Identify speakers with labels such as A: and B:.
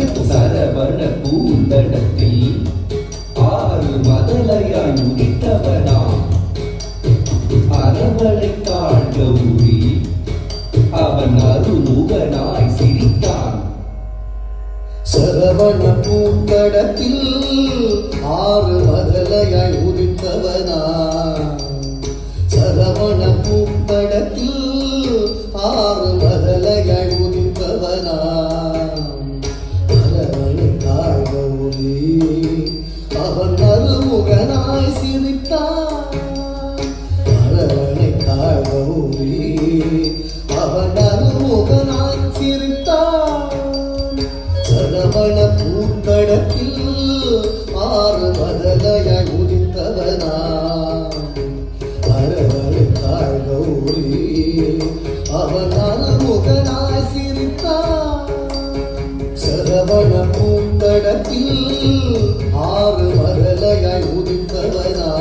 A: சரவண பூந்தடத்தில் ஆறு மதலையாய் உதித்தவனா அரவணை காண்கூறி அவன் அருமுகனாய் சிரித்தான்.
B: சரவண பூந்தடத்தில் ஆறு மதலையாய் உதித்தவனா சரவண பூந்தடத்தில் ஆறு மதலையாய் உதித்தவனா அரவணை காண்கூறி அவன் அருமுகனாய் சிரித்தான். அரவணை காண்கூறி அவன் அருமுகனாய் சிரித்தான். சரவண பூந்தடத்தில் ஆறு மதலையாய் உதித்தவனா அரவணை காண்கூறி அவன் அருமுகனாய் சிரித்தான். சரவண பூந்தடத்தில் ஆறு மதலையாய் உதித்தவனா